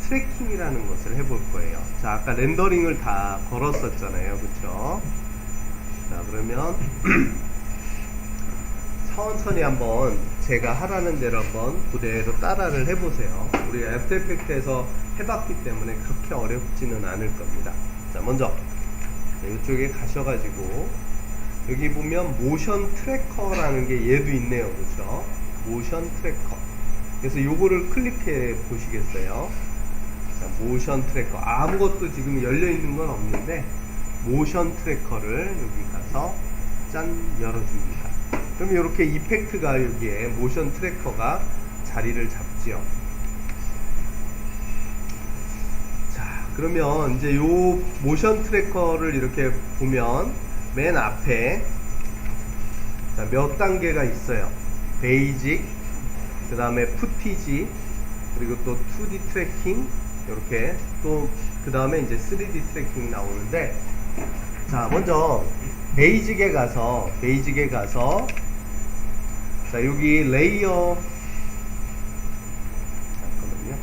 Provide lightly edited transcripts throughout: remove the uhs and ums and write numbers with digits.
트래킹이라는 것을 해볼 거예요. 자, 아까 렌더링을 다 걸었었잖아요. 그쵸? 자, 그러면 천천히 한번 제가 하라는 대로 한번 그대로 따라를 해보세요. 우리가 애프터 이펙트에서 해봤기 때문에 그렇게 어렵지는 않을 겁니다. 자, 먼저 이쪽에 가셔가지고 여기 보면 모션 트래커라는 게 얘도 있네요. 그렇죠? 모션 트래커. 그래서 요거를 클릭해 보시겠어요? 자, 모션 트래커. 아무것도 지금 열려 있는 건 없는데 모션 트래커를 여기 가서 짠 열어줍니다. 그럼 이렇게 이펙트가 여기에 모션 트래커가 자리를 잡지요. 자, 그러면 이제 요 모션 트래커를 이렇게 보면 맨 앞에 몇 단계가 있어요. 베이직, 그 다음에 푸티지, 그리고 또 2D 트래킹, 이렇게 또 그 다음에 이제 3D 트래킹 나오는데, 자, 먼저 베이직에 가서 자, 여기 레이어, 잠깐만요.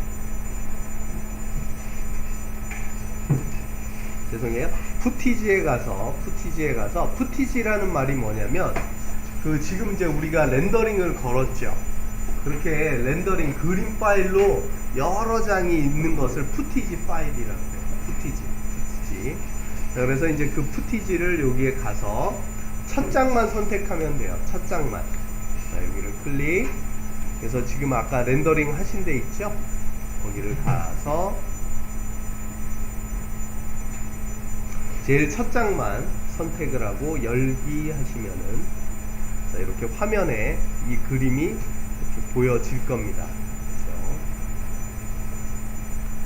죄송해요. 푸티지에 가서 푸티지라는 말이 뭐냐면 그 지금 이제 우리가 렌더링을 걸었죠. 그렇게 렌더링 그림 파일로 여러 장이 있는 것을 푸티지 파일이라고 해요. 푸티지. 자, 그래서 이제 그 푸티지를 여기에 가서 첫 장만 선택하면 돼요. 첫 장만. 자, 여기를 클릭. 그래서 지금 아까 렌더링 하신 데 있죠? 거기를 가서 제일 첫 장만 선택을 하고 열기 하시면은, 자, 이렇게 화면에 이 그림이 이렇게 보여질 겁니다. 그렇죠?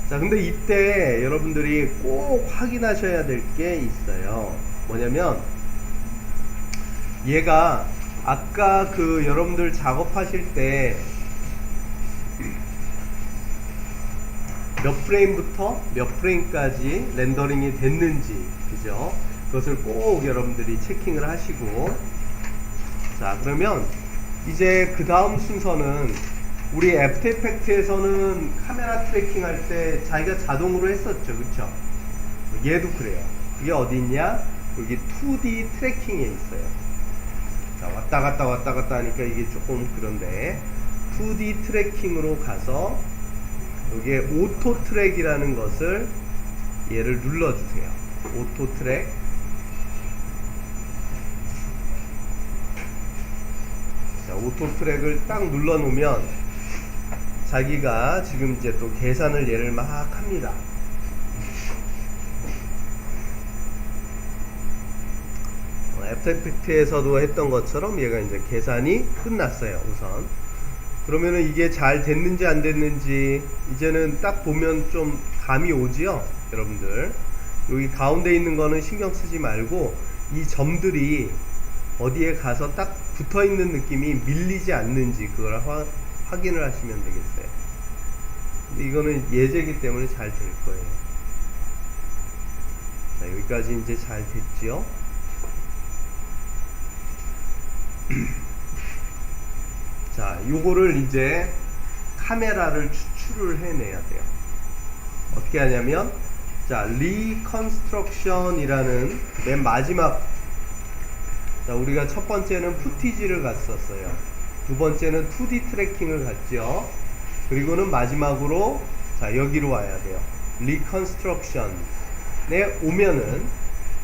자, 근데 이때 여러분들이 꼭 확인하셔야 될 게 있어요. 뭐냐면 얘가 아까 그 여러분들 작업하실 때 몇 프레임부터 몇 프레임까지 렌더링이 됐는지, 그죠? 그것을 꼭 여러분들이 체킹을 하시고, 자, 그러면 이제 그 다음 순서는 우리 애프터 이펙트에서는 카메라 트래킹 할 때 자기가 자동으로 했었죠. 그쵸? 얘도 그래요. 그게 어디 있냐? 여기 2D 트래킹에 있어요. 자, 왔다 갔다 하니까 이게 조금 그런데 2D 트래킹으로 가서 여기에 오토 트랙이라는 것을 얘를 눌러주세요. 오토 트랙. 자, 오토 트랙을 딱 눌러 놓으면 자기가 지금 이제 또 계산을 얘를 막 합니다. 애프터 이펙트에서도 했던 것처럼 얘가 이제 계산이 끝났어요. 우선 그러면은 이게 잘 됐는지 안 됐는지 이제는 딱 보면 좀 감이 오지요. 여러분들 여기 가운데 있는 거는 신경 쓰지 말고 이 점들이 어디에 가서 딱 붙어 있는 느낌이 밀리지 않는지 그걸 확인을 하시면 되겠어요. 근데 이거는 예제이기 때문에 잘 될 거예요. 자, 여기까지 이제 잘 됐죠. 자, 요거를 이제 카메라를 추출을 해내야 돼요. 어떻게 하냐면, 자, 리컨스트럭션이라는 맨 마지막, 자, 우리가 첫 번째는 푸티지를 갔었어요. 두 번째는 2D 트래킹을 갔죠. 그리고는 마지막으로, 자, 여기로 와야 돼요. 리컨스트럭션에 오면은,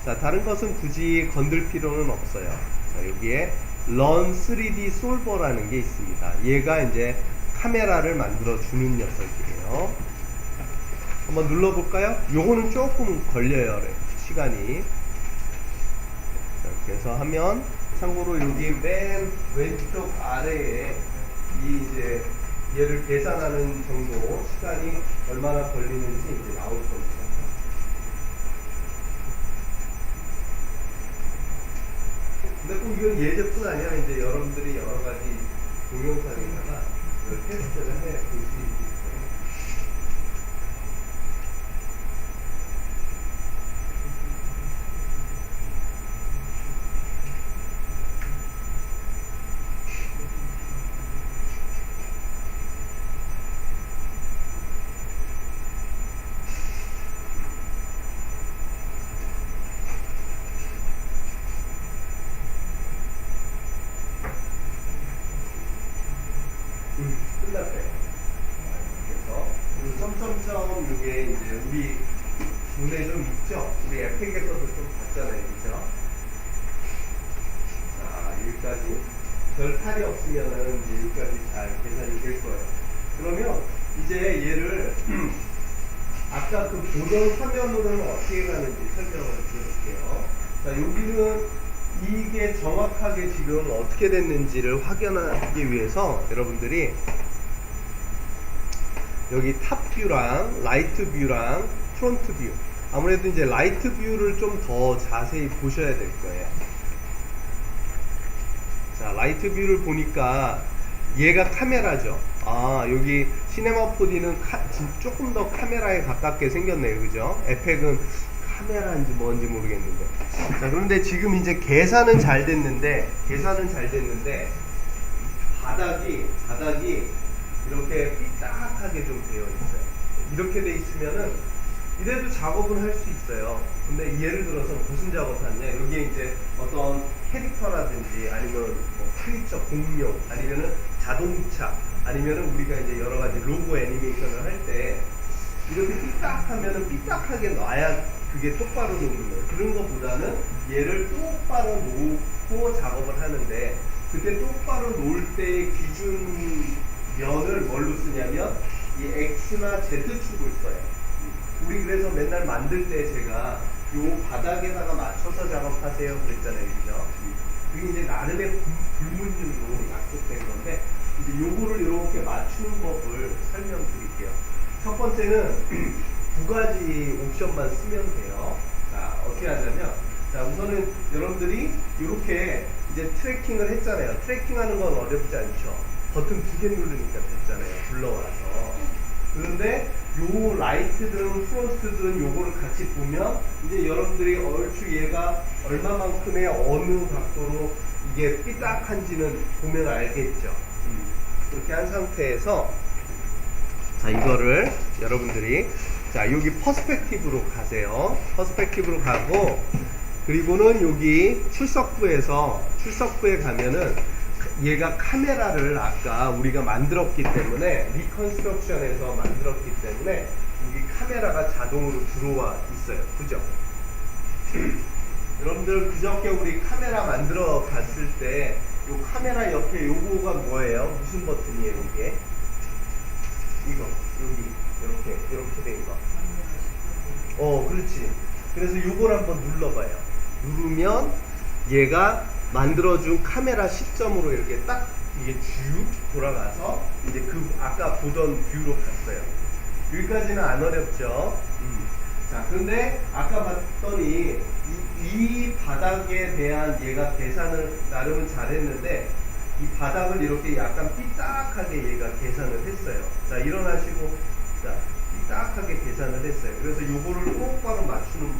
자, 다른 것은 굳이 건들 필요는 없어요. 자, 여기에 Run 3D Solver라는 게 있습니다. 얘가 이제 카메라를 만들어 주는 녀석이에요. 한번 눌러볼까요? 요거는 조금 걸려요, 시간이. 자, 이렇게 해서 하면, 참고로 여기 맨 왼쪽 아래에 이 이제 얘를 계산하는 정도 시간이 얼마나 걸리는지 이제 나올 겁니다. 근데 꼭 이건 예제뿐 아니라 이제 여러분들이 여러 가지 동영상에다가 테스트를 해 볼 수 있어요. 점점점 이게 이제 우리 눈에 좀 있죠? 우리 에펙에서도 좀 봤잖아요, 그죠? 자, 여기까지 별 탈이 없으면은 이제 여기까지 잘 계산이 될 거예요. 그러면 이제 얘를 아까 그 보던 화면으로는 어떻게 가는지 설명을 드릴게요. 자, 여기는 이게 정확하게 지금 어떻게 됐는지를 확인하기 위해서 여러분들이 여기 탑 뷰랑 라이트 뷰랑 프론트 뷰, 아무래도 이제 라이트 뷰를 좀 더 자세히 보셔야 될 거예요. 자, 라이트 뷰를 보니까 얘가 카메라죠. 아, 여기 시네마 4D는 조금 더 카메라에 가깝게 생겼네요, 그죠? 에펙은 카메라인지 뭔지 모르겠는데. 자, 그런데 지금 이제 계산은 잘 됐는데 바닥이 이렇게 삐딱하게 좀 되어 있어요. 이렇게 돼 있으면은 이래도 작업을 할 수 있어요. 근데 예를 들어서 무슨 작업하냐, 여기에 이제 어떤 캐릭터라든지 아니면 뭐 크리처 공룡 아니면은 자동차 아니면은 우리가 이제 여러 가지 로고 애니메이션을 할 때 이렇게 삐딱하면은 삐딱하게 놔야 그게 똑바로 놓는 거예요. 그런 것보다는 얘를 똑바로 놓고 작업을 하는데, 그때 똑바로 놓을 때의 기준 면을 뭘로 쓰냐면 이 X나 Z축을 써요. 우리 그래서 맨날 만들 때 제가 요 바닥에다가 맞춰서 작업하세요 그랬잖아요, 그죠? 그게 이제 나름의 불문율로 약속된 건데, 이제 요거를 이렇게 맞추는 법을 설명드릴게요. 첫 번째는 두 가지 옵션만 쓰면 돼요. 자, 어떻게 하냐면, 자, 우선은 여러분들이 이렇게 이제 트래킹을 했잖아요. 트래킹하는 건 어렵지 않죠. 버튼 두 개 누르니까 됐잖아요, 불러와서. 그런데 요 라이트든 프론트든 요거를 같이 보면 이제 여러분들이 얼추 얘가 얼마만큼의 어느 각도로 이게 삐딱한지는 보면 알겠죠. 그렇게 한 상태에서, 자, 이거를 여러분들이, 자, 여기 퍼스펙티브로 가세요. 퍼스펙티브로 가고, 그리고는 여기 출석부에 가면은 얘가 카메라를 아까 우리가 만들었기 때문에, 리컨스트럭션에서 만들었기 때문에 여기 카메라가 자동으로 들어와 있어요, 그죠? 여러분들 그저께 우리 카메라 만들어 봤을 때 요 카메라 옆에 요거가 뭐예요? 무슨 버튼이에요, 이게? 이거, 여기 이렇게 된 거. 그렇지. 그래서 요걸 한번 눌러봐요. 누르면 얘가 만들어준 카메라 시점으로 이렇게 딱 이게 쭉 돌아가서 이제 그 아까 보던 뷰로 갔어요. 여기까지는 안 어렵죠? 자, 그런데 아까 봤더니 이 바닥에 대한 얘가 계산을 나름은 잘했는데, 이 바닥을 이렇게 약간 삐딱하게 얘가 계산을 했어요. 자, 일어나시고, 자, 삐딱하게 계산을 했어요. 그래서 요거를 똑바로 맞추는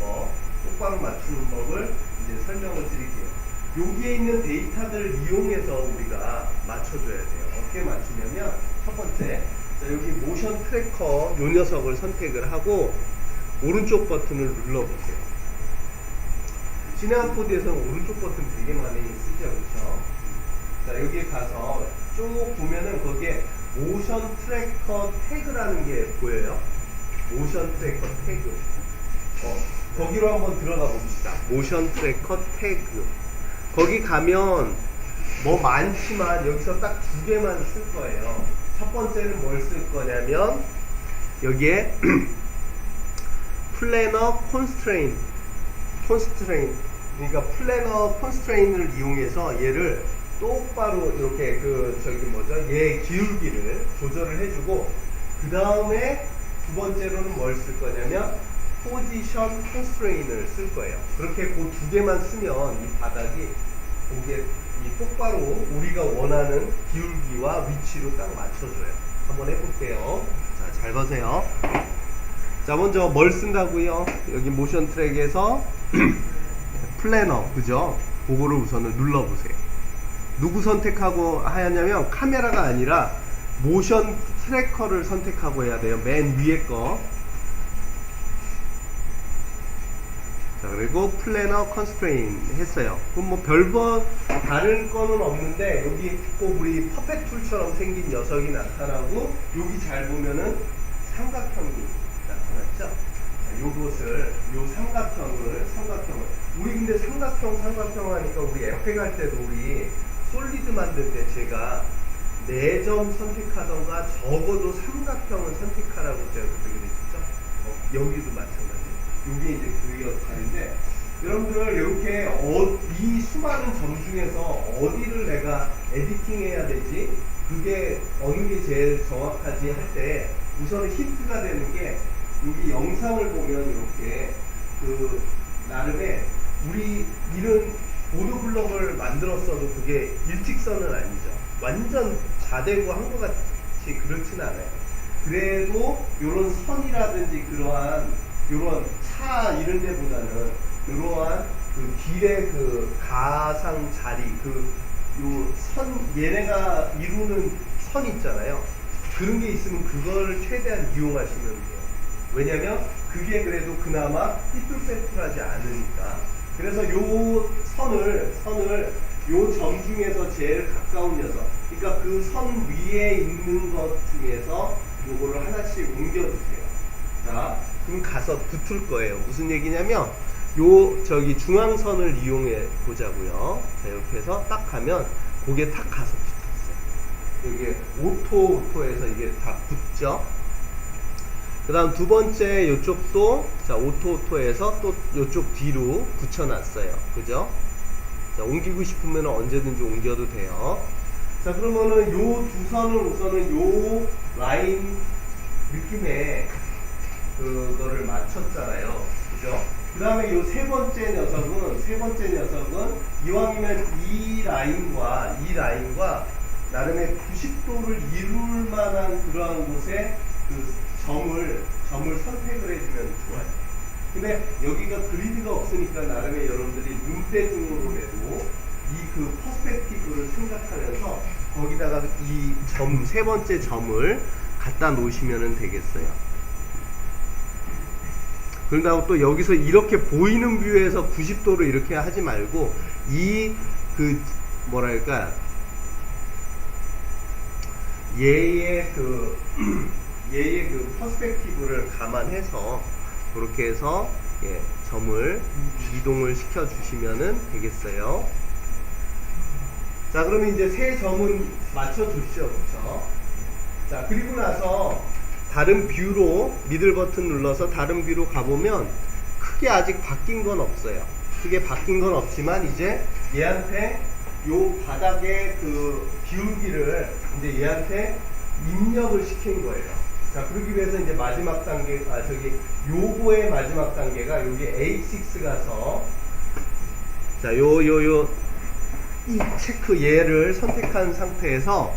법을 이제 설명을 드릴게요. 여기에 있는 데이터들을 이용해서 우리가 맞춰줘야 돼요. 어떻게 맞추냐면, 첫 번째, 자, 여기 모션 트래커 요 녀석을 선택을 하고 오른쪽 버튼을 눌러보세요. 시네마 4D에서는 오른쪽 버튼 되게 많이 쓰죠, 그렇죠? 자, 여기에 가서 쭉 보면은 거기에 모션 트래커 태그라는 게 보여요. 모션 트래커 태그. 거기로 한번 들어가 봅시다. 모션 트래커 태그. 거기 가면 뭐 많지만 여기서 딱 두 개만 쓸 거예요. 첫 번째는 뭘 쓸 거냐면 여기에 플래너 콘스트레인, 그러니까 플래너 콘스트레인을 이용해서 얘를 똑바로 이렇게 얘 기울기를 조절을 해주고, 그 다음에 두 번째로는 뭘 쓸 거냐면 포지션 콘스트레인을 쓸 거예요. 그렇게 그 두 개만 쓰면 이 바닥이 이게 똑바로 우리가 원하는 기울기와 위치로 딱 맞춰줘요. 한번 해볼게요. 자, 잘 보세요. 자, 먼저 뭘 쓴다고요? 여기 모션 트랙에서 플래너, 그죠? 그거를 우선은 눌러보세요. 누구 선택하고 하냐면 카메라가 아니라 모션 트래커를 선택하고 해야 돼요. 맨 위에 거. 자, 그리고 플래너 컨스트레인 했어요. 그럼 뭐 별거 다른 거는 없는데, 여기 꼭 우리 퍼펫 툴처럼 생긴 녀석이 나타나고, 여기 잘 보면은 삼각형 근데 삼각형 하니까 우리 에펙 할 때도 우리 솔리드 만들 때 제가 4점 선택하던가 적어도 삼각형을 선택하라고 제가 그렇게 그랬었죠. 여기도 마찬가지예요. 이게 이제 그 역할인데 여러분들 이렇게 이 수많은 점 중에서 어디를 내가 에디팅해야 되지? 그게 어느 게 제일 정확하지 할 때 우선 힌트가 되는 게 여기 영상을 보면 이렇게 그 나름의 우리 이런 보도블럭을 만들었어도 그게 일직선은 아니죠. 완전 자대고 한 것 같이 그렇진 않아요. 그래도 이런 선이라든지 그러한 이런 차 이런 데보다는 이러한 그 길의 그 가상 자리 요 선 얘네가 이루는 선 있잖아요. 그런 게 있으면 그걸 최대한 이용하시면 돼요. 왜냐면 그게 그래도 그나마 삐뚤빼뚤하지 않으니까. 그래서 요 선을 요 점 중에서 제일 가까운 녀석, 그러니까 그 선 위에 있는 것 중에서 요거를 하나씩 옮겨주세요. 자, 그럼 가서 붙을 거예요. 무슨 얘기냐면 요 저기 중앙선을 이용해 보자고요. 자, 이렇게 해서 딱 가면 그게 딱 가서 붙었어요. 이게 오토에서 이게 다 붙죠. 그 다음 두 번째 요쪽도 자 오토에서 또 요쪽 뒤로 붙여놨어요. 그죠? 자, 옮기고 싶으면 언제든지 옮겨도 돼요. 자, 그러면은 요 두 선을 우선은 요 라인 느낌의 그거를 맞췄잖아요. 그죠? 그 다음에 요 세 번째 녀석은 이왕이면 이 라인과 나름의 90도를 이룰 만한 그러한 곳에 그 점을 선택을 해주면 좋아요. 근데 여기가 그리드가 없으니까 나름의 여러분들이 눈대중으로라도 이 그 퍼스펙티브를 생각하면서 거기다가 이 세 번째 점을 갖다 놓으시면 되겠어요. 그러다가 또 여기서 이렇게 보이는 뷰에서 90도로 이렇게 하지 말고 이 그 뭐랄까 얘의 그 퍼스펙티브를 감안해서 그렇게 해서 예, 점을 이동을 시켜 주시면 되겠어요. 자, 그러면 이제 세 점은 맞춰 주시죠. 그렇죠? 자, 그리고 나서 다른 뷰로 미들 버튼 눌러서 다른 뷰로 가보면 크게 아직 바뀐 건 없어요. 크게 바뀐 건 없지만 이제 얘한테 요 바닥의 그 기울기를 이제 얘한테 입력을 시킨 거예요. 자, 그러기 위해서 이제 마지막 단계, 요거의 마지막 단계가 여기 A6 가서 자, 이 체크 얘를 선택한 상태에서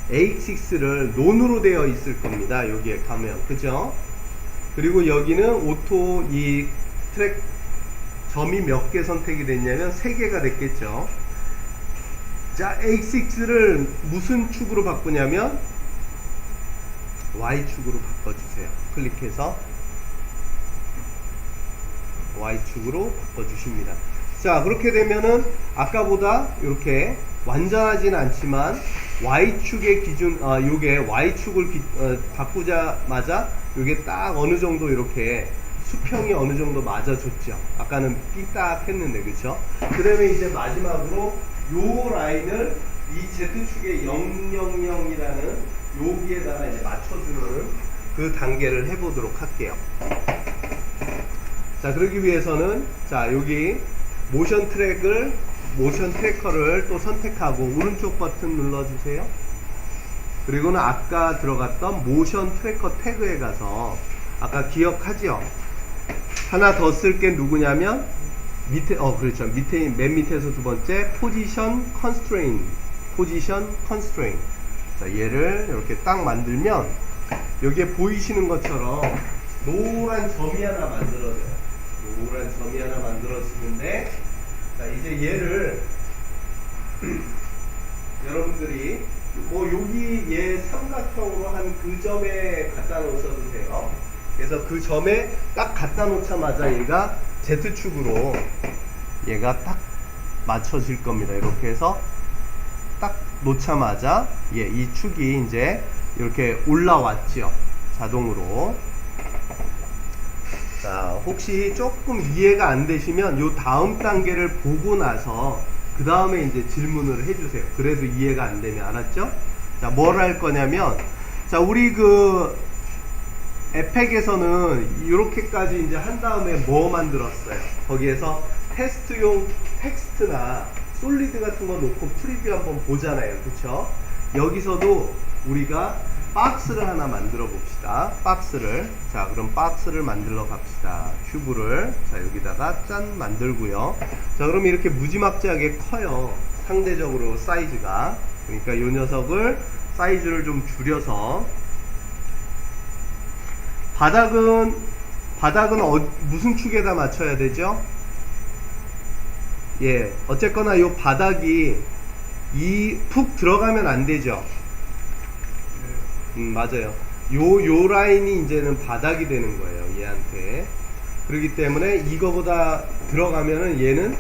A6를 논으로 되어 있을 겁니다. 여기에 가면. 그죠? 그리고 여기는 오토 이 트랙 점이 몇 개 선택이 됐냐면 3개가 됐겠죠. 자, A6를 무슨 축으로 바꾸냐면 Y축으로 바꿔주세요. 클릭해서 Y축으로 바꿔주십니다. 자, 그렇게 되면은 아까보다 이렇게 완전하진 않지만 Y축의 기준, 요게 Y축을 바꾸자마자 요게 딱 어느 정도 이렇게 수평이 어느 정도 맞아줬죠. 아까는 삐딱 했는데, 그쵸? 그 다음에 이제 마지막으로 요 라인을 이 Z축의 000이라는 여기에다가 이제 맞춰주는 그 단계를 해보도록 할게요. 자, 그러기 위해서는 자, 여기 모션 트래커를 또 선택하고 오른쪽 버튼 눌러주세요. 그리고는 아까 들어갔던 모션 트래커 태그에 가서 아까 기억하죠? 하나 더 쓸 게 누구냐면 밑에 그렇죠. 맨 밑에서 두 번째 포지션 컨스트레인. 자, 얘를 이렇게 딱 만들면 여기에 보이시는 것처럼 노란 점이 하나 만들어져요. 노란 점이 하나 만들어지는데, 자, 이제 얘를 여러분들이 뭐 여기 얘 삼각형으로 한 그 점에 갖다 놓으셔도 돼요. 그래서 그 점에 딱 갖다 놓자마자 얘가 Z축으로 얘가 딱 맞춰질 겁니다. 이렇게 해서 딱 놓자마자 이 축이 이제 이렇게 올라왔죠. 자동으로. 자, 혹시 조금 이해가 안 되시면 요 다음 단계를 보고 나서 그 다음에 이제 질문을 해주세요. 그래도 이해가 안 되면. 알았죠? 자, 뭘 할 거냐면, 자, 우리 그 에펙에서는 이렇게까지 이제 한 다음에 뭐 만들었어요? 거기에서 테스트용 텍스트나 솔리드 같은 거 놓고 프리뷰 한번 보잖아요. 그쵸? 여기서도 우리가 박스를 하나 만들어 봅시다. 박스를. 자, 그럼 박스를 만들러 갑시다. 큐브를. 자, 여기다가 짠 만들고요. 자, 그럼 이렇게 무지막지하게 커요. 상대적으로 사이즈가. 그러니까 이 녀석을 사이즈를 좀 줄여서 바닥은 무슨 축에다 맞춰야 되죠? 예, 어쨌거나 이 바닥이 푹 들어가면 안 되죠. 맞아요. 요 라인이 이제는 바닥이 되는 거예요, 얘한테. 그렇기 때문에 이거보다 들어가면은 얘는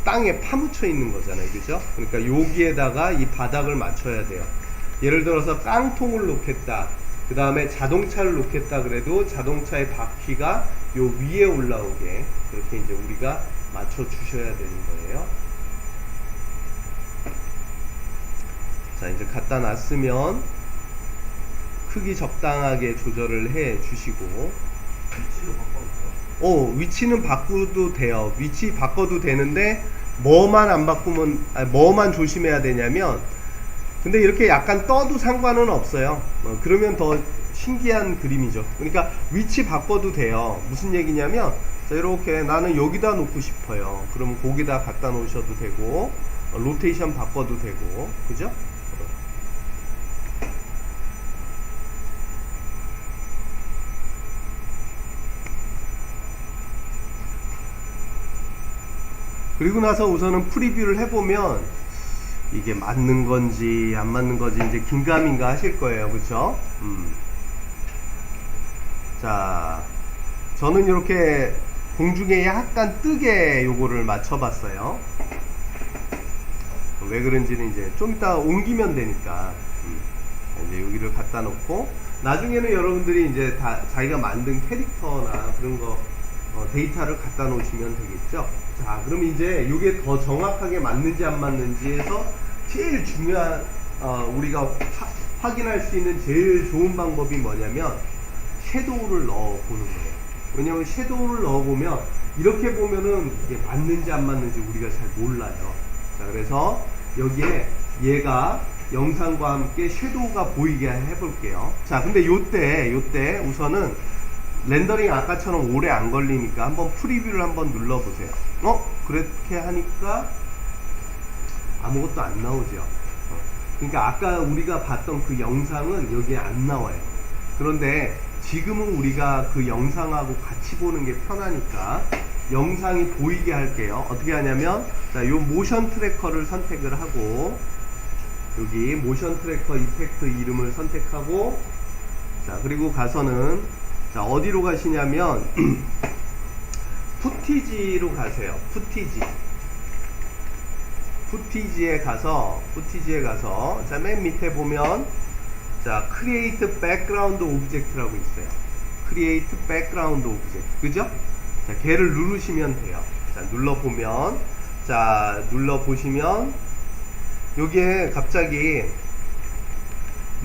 땅에 파묻혀 있는 거잖아요, 그죠? 그러니까 여기에다가 이 바닥을 맞춰야 돼요. 예를 들어서 깡통을 놓겠다, 그 다음에 자동차를 놓겠다 그래도 자동차의 바퀴가 요 위에 올라오게 그렇게 이제 우리가 맞춰 주셔야 되는 거예요. 자, 이제 갖다 놨으면 크기 적당하게 조절을 해 주시고, 위치도 바꿔볼까요? 위치는 바꿔도 돼요. 위치 바꿔도 되는데 뭐만 안 바꾸면, 뭐만 조심해야 되냐면, 근데 이렇게 약간 떠도 상관은 없어요. 그러면 더 신기한 그림이죠. 그러니까 위치 바꿔도 돼요. 무슨 얘기냐면, 자, 이렇게 나는 여기다 놓고 싶어요. 그러면 거기다 갖다 놓으셔도 되고, 로테이션 바꿔도 되고, 그죠? 그리고 나서 우선은 프리뷰를 해보면 이게 맞는 건지 안 맞는 건지 이제 긴가민가 하실 거예요. 그쵸? 자, 저는 이렇게 공중에 약간 뜨게 요거를 맞춰봤어요. 왜 그런지는 이제 좀 이따 옮기면 되니까. 이제 여기를 갖다 놓고, 나중에는 여러분들이 이제 다 자기가 만든 캐릭터나 그런 거 데이터를 갖다 놓으시면 되겠죠. 자, 그럼 이제 이게 더 정확하게 맞는지 안 맞는지에서 제일 중요한 우리가 확인할 수 있는 제일 좋은 방법이 뭐냐면 섀도우를 넣어 보는 거예요. 왜냐면 섀도우를 넣어 보면 이렇게 보면은 이게 맞는지 안 맞는지 우리가 잘 몰라요. 자, 그래서 여기에 얘가 영상과 함께 섀도우가 보이게 해볼게요. 자, 근데 요때 우선은 렌더링 아까처럼 오래 안 걸리니까 한번 프리뷰를 한번 눌러보세요. 그렇게 하니까 아무것도 안 나오죠. 그러니까 아까 우리가 봤던 그 영상은 여기에 안 나와요. 그런데 지금은 우리가 그 영상하고 같이 보는 게 편하니까 영상이 보이게 할게요. 어떻게 하냐면, 자, 요 모션 트래커를 선택을 하고, 여기 모션 트래커 이펙트 이름을 선택하고, 자, 그리고 가서는, 자, 어디로 가시냐면 푸티지로 가세요. 푸티지에 가서 자, 맨 밑에 보면, 자, create background object라고 있어요. create background object, 그죠? 자, 걔를 누르시면 돼요. 자, 눌러보면, 자, 눌러보시면 여기에 갑자기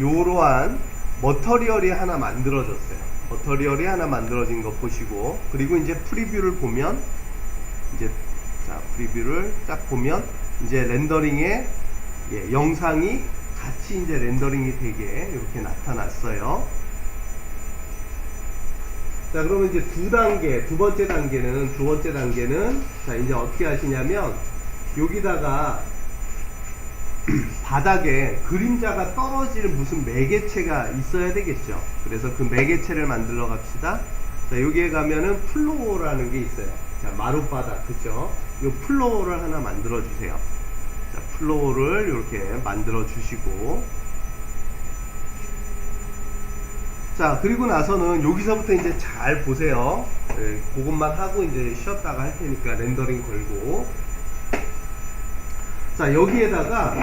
요러한 머터리얼이 하나 만들어졌어요. 머터리얼이 하나 만들어진 거 보시고, 그리고 이제 프리뷰를 보면, 이제, 자, 프리뷰를 딱 보면, 이제 렌더링에, 영상이 같이 이제 렌더링이 되게 이렇게 나타났어요. 자, 그러면 이제 두 번째 단계는, 자, 이제 어떻게 하시냐면, 여기다가, 바닥에 그림자가 떨어질 무슨 매개체가 있어야 되겠죠. 그래서 그 매개체를 만들러 갑시다. 자, 여기에 가면은 플로어라는 게 있어요. 자, 마룻바닥, 그죠? 요 플로어를 하나 만들어 주세요. 자, 플로어를 이렇게 만들어 주시고, 자, 그리고 나서는 여기서부터 이제 잘 보세요. 그것만 하고 이제 쉬었다가 할 테니까 렌더링 걸고. 자, 여기에다가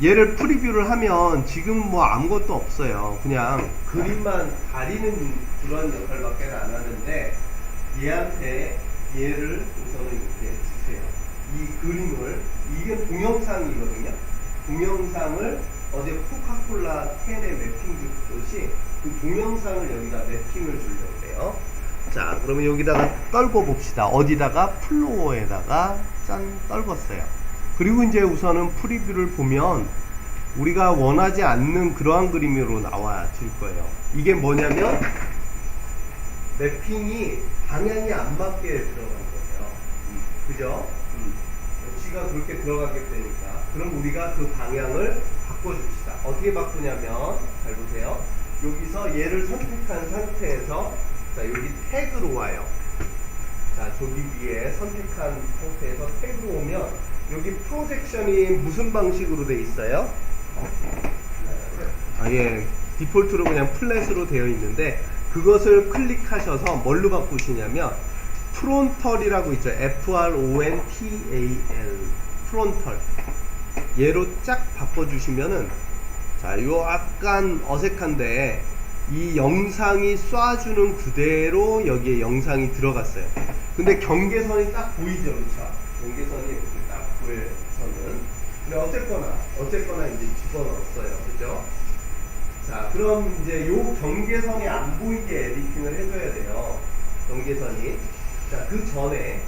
얘를 프리뷰를 하면 지금 뭐 아무것도 없어요. 그냥 그림만 가리는 그런 역할밖에 안 하는데, 얘한테 얘를 우선은 이렇게 주세요. 이 그림을, 이게 동영상이거든요. 동영상을 어제 코카콜라 캔에 맵핑 줬듯이 그 동영상을 여기다 맵핑을 주려고 해요. 자, 그러면 여기다가 떨궈 봅시다. 어디다가? 플로어에다가 짠 떨궜어요. 그리고 이제 우선은 프리뷰를 보면 우리가 원하지 않는 그러한 그림으로 나와질 거예요. 이게 뭐냐면 맵핑이 방향이 안 맞게 들어간 거예요. 그죠? G가 그렇게 들어가게 되니까. 그럼 우리가 그 방향을 바꿔줍시다. 어떻게 바꾸냐면, 잘 보세요. 여기서 얘를 선택한 상태에서, 자, 여기 태그로 와요. 자, 저기 위에 선택한 상태에서 태그로 오면, 여기 프로젝션이 무슨 방식으로 돼 있어요? 예, 디폴트로 그냥 플랫으로 되어 있는데, 그것을 클릭하셔서 뭘로 바꾸시냐면 프론털이라고 있죠. FRONTAL 프론털 얘로 쫙 바꿔주시면은, 자, 요 약간 어색한데 이 영상이 쏴주는 그대로 여기에 영상이 들어갔어요. 근데 경계선이 딱 보이죠, 그렇죠? 경계선이 이렇게 딱 보여요, 선은. 근데 어쨌거나 이제 집어넣었어요, 그죠? 자, 그럼 이제 요 경계선이 안 보이게 에디팅을 해줘야 돼요. 경계선이. 자, 그 전에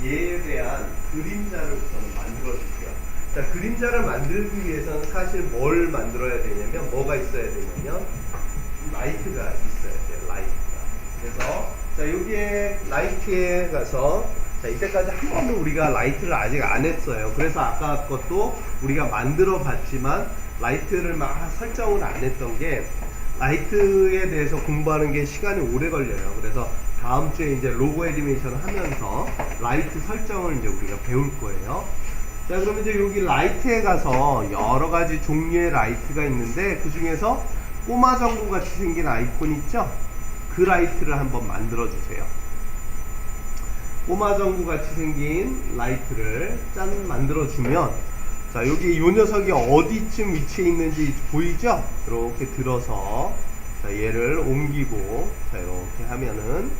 얘에 대한 그림자를 우선 만들어줄게요. 자, 그림자를 만들기 위해서는 사실 뭘 만들어야 되냐면, 뭐가 있어야 되냐면, 라이트가 있어야 돼요, 라이트가. 그래서, 자, 여기에 라이트에 가서, 자, 이때까지 한 번도 우리가 라이트를 아직 안 했어요. 그래서 아까 것도 우리가 만들어 봤지만, 라이트를 막 설정을 안 했던 게, 라이트에 대해서 공부하는 게 시간이 오래 걸려요. 그래서 다음 주에 이제 로고 애니메이션을 하면서 라이트 설정을 이제 우리가 배울 거예요. 자, 그러면 이제 여기 라이트에 가서 여러 가지 종류의 라이트가 있는데, 그 중에서 꼬마 전구 같이 생긴 아이콘 있죠? 그 라이트를 한번 만들어 주세요. 꼬마 전구 같이 생긴 라이트를 짠 만들어 주면, 자, 여기 요 녀석이 어디쯤 위치해 있는지 보이죠? 이렇게 들어서, 자, 얘를 옮기고, 자, 이렇게 하면은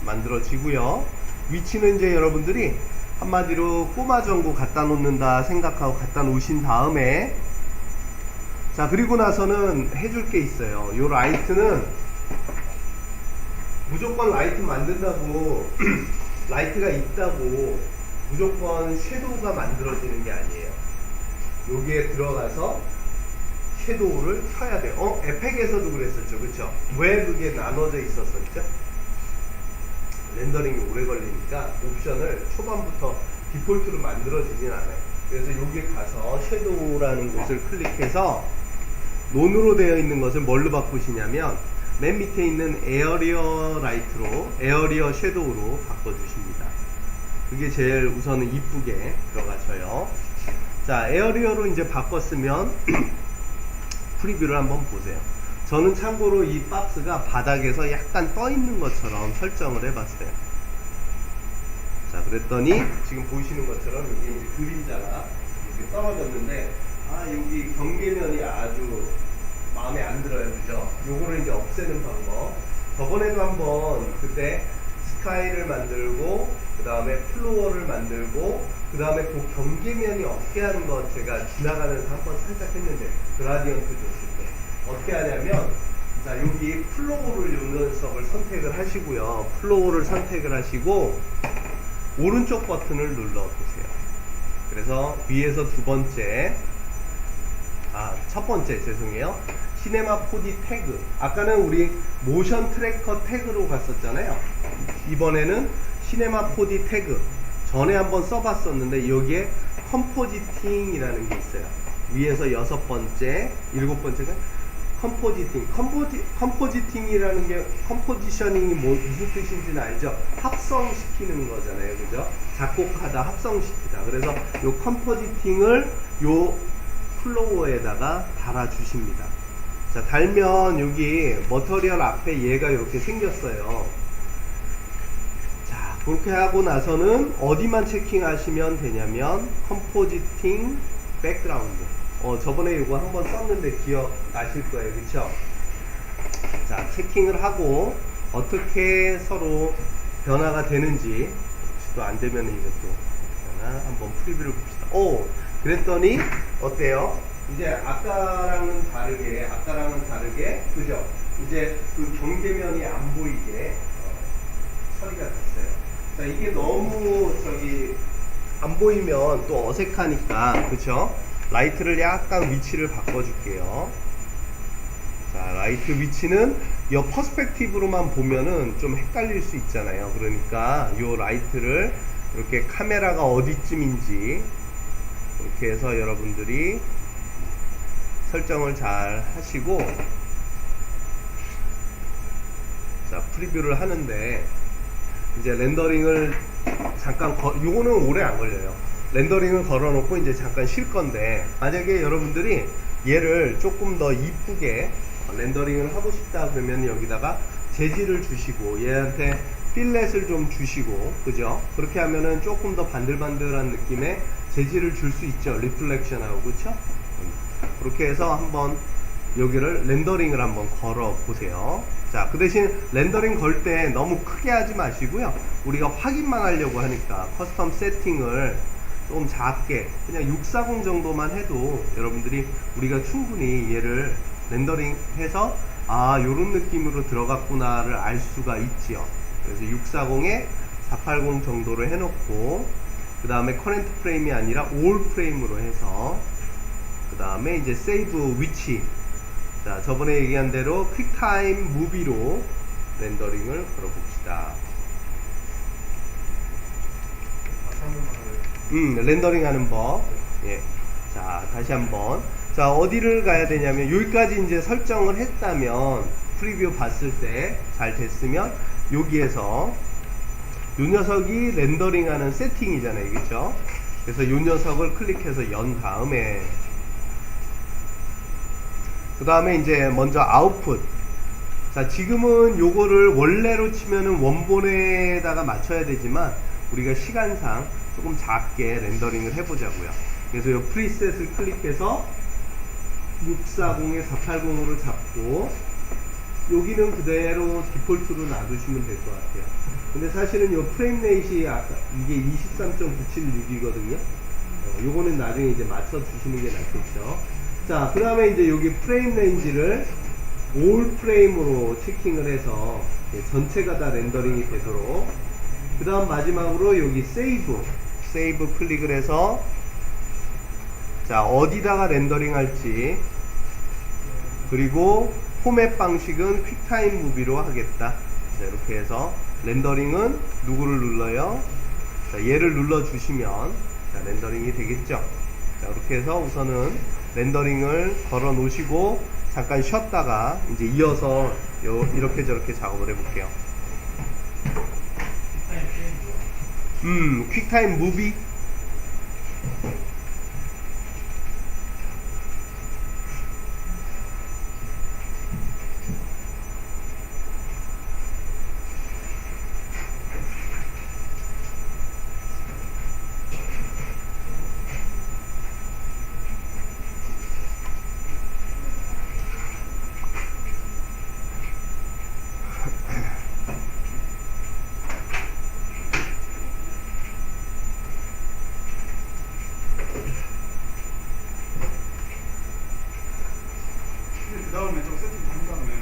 만들어지고요. 위치는 이제 여러분들이 한마디로 꼬마 전구 갖다 놓는다 생각하고 갖다 놓으신 다음에, 자, 그리고 나서는 해줄 게 있어요. 요 라이트는 무조건 라이트 만든다고 라이트가 있다고 무조건 섀도우가 만들어지는 게 아니에요. 여기에 들어가서 섀도우를 켜야 돼요. 에펙에서도 그랬었죠, 그쵸? 왜 그게 나눠져 있었었죠? 렌더링이 오래 걸리니까 옵션을 초반부터 디폴트로 만들어지진 않아요. 그래서 여기에 가서 섀도우라는 곳을 클릭해서 논으로 되어 있는 것을 뭘로 바꾸시냐면, 맨 밑에 있는 에어리어 라이트로, 에어리어 섀도우로 바꿔주십니다. 그게 제일 우선은 이쁘게 들어가져요. 자, 에어리어로 이제 바꿨으면 프리뷰를 한번 보세요. 저는 참고로 이 박스가 바닥에서 약간 떠 있는 것처럼 설정을 해봤어요. 자, 그랬더니 지금 보이시는 것처럼 여기 이제 그림자가 이렇게 떨어졌는데, 아, 여기 경계면이 아주 마음에 안 들어요, 그죠? 요거를 이제 없애는 방법. 저번에도 한번 그때 스카이를 만들고, 그 다음에 플로어를 만들고, 그 다음에 그 경계면이 없게 하는 거 제가 지나가면서 한번 살짝 했는데, 그라디언트 줬을 때 어떻게 하냐면, 자, 여기 플로어를 요 녀석을 선택을 하시고요. 플로어를 선택을 하시고 오른쪽 버튼을 눌러보세요. 그래서 위에서 첫 번째 죄송해요. 시네마 4D 태그. 아까는 우리 모션 트래커 태그로 갔었잖아요. 이번에는 시네마 4D 태그. 전에 한번 써봤었는데 여기에 컴포지팅이라는 게 있어요. 위에서 6번째, 7번째가 컴포지팅이라는 게, 컴포지셔닝이 무슨 뜻인지는 알죠? 합성시키는 거잖아요, 그죠? 작곡하다, 합성시키다. 그래서 요 컴포지팅을 요 플로어에다가 달아주십니다. 자, 달면 여기 머터리얼 앞에 얘가 이렇게 생겼어요. 자, 그렇게 하고 나서는 어디만 체킹하시면 되냐면 컴포지팅 백그라운드. 저번에 이거 한번 썼는데 기억나실 거예요, 그쵸? 자, 체킹을 하고 어떻게 서로 변화가 되는지, 혹시 또 안 되면 이것도 변화 한번 프리뷰를 봅시다. 오, 그랬더니 어때요? 이제 아까랑은 다르게, 그죠? 이제 그 경계면이 안 보이게 처리가 됐어요. 자, 이게 너무 안 보이면 또 어색하니까, 그쵸? 라이트를 약간 위치를 바꿔줄게요. 자, 라이트 위치는 이 퍼스펙티브로만 보면은 좀 헷갈릴 수 있잖아요. 그러니까 이 라이트를 이렇게 카메라가 어디쯤인지 이렇게 해서 여러분들이 설정을 잘 하시고, 자, 프리뷰를 하는데 이제 렌더링을 잠깐 요거는 오래 안 걸려요. 렌더링을 걸어놓고 이제 잠깐 쉴 건데, 만약에 여러분들이 얘를 조금 더 이쁘게 렌더링을 하고 싶다 그러면 여기다가 재질을 주시고 얘한테 필렛을 좀 주시고, 그죠? 그렇게 하면은 조금 더 반들반들한 느낌의 재질을 줄 수 있죠. 리플렉션하고, 그쵸? 그렇게 해서 한번 여기를 렌더링을 한번 걸어 보세요. 자, 그 대신 렌더링 걸 때 너무 크게 하지 마시고요. 우리가 확인만 하려고 하니까 커스텀 세팅을 조금 작게 그냥 640 정도만 해도 여러분들이 우리가 충분히 얘를 렌더링 해서 요런 느낌으로 들어갔구나를 알 수가 있지요. 그래서 640에 480 정도로 해놓고, 그 다음에 커렌트 프레임이 아니라 올 프레임으로 해서, 그 다음에 이제 세이브 위치, 자, 저번에 얘기한 대로 퀵타임 무비로 렌더링을 걸어봅시다. 렌더링 하는 법. 예. 자, 다시 한번. 자, 어디를 가야 되냐면, 여기까지 이제 설정을 했다면, 프리뷰 봤을 때 잘 됐으면, 여기에서, 요 녀석이 렌더링 하는 세팅이잖아요. 그쵸? 그래서 요 녀석을 클릭해서 연 다음에, 그 다음에 이제 먼저 아웃풋. 자, 지금은 요거를 원래로 치면은 원본에다가 맞춰야 되지만 우리가 시간상 조금 작게 렌더링을 해보자고요. 그래서 요 프리셋을 클릭해서 640에 480으로 잡고, 여기는 그대로 디폴트로 놔두시면 될 것 같아요. 근데 사실은 요 프레임 레이시 아까 이게 23.976이거든요. 요거는 나중에 이제 맞춰 주시는 게 낫겠죠. 자, 그 다음에 이제 여기 프레임 레인지를 올 프레임으로 체킹을 해서 전체가 다 렌더링이 되도록, 그 다음 마지막으로 여기 세이브 클릭을 해서, 자, 어디다가 렌더링 할지, 그리고 포맷 방식은 퀵타임 무비로 하겠다. 자, 이렇게 해서 렌더링은 누구를 눌러요? 자, 얘를 눌러 주시면 자, 렌더링이 되겠죠. 자, 이렇게 해서 우선은 렌더링을 걸어 놓으시고 잠깐 쉬었다가 이제 이어서 이렇게 저렇게 작업을 해볼게요. 퀵타임 무비. 근데 그 다음에 좀 세팅 한 다음에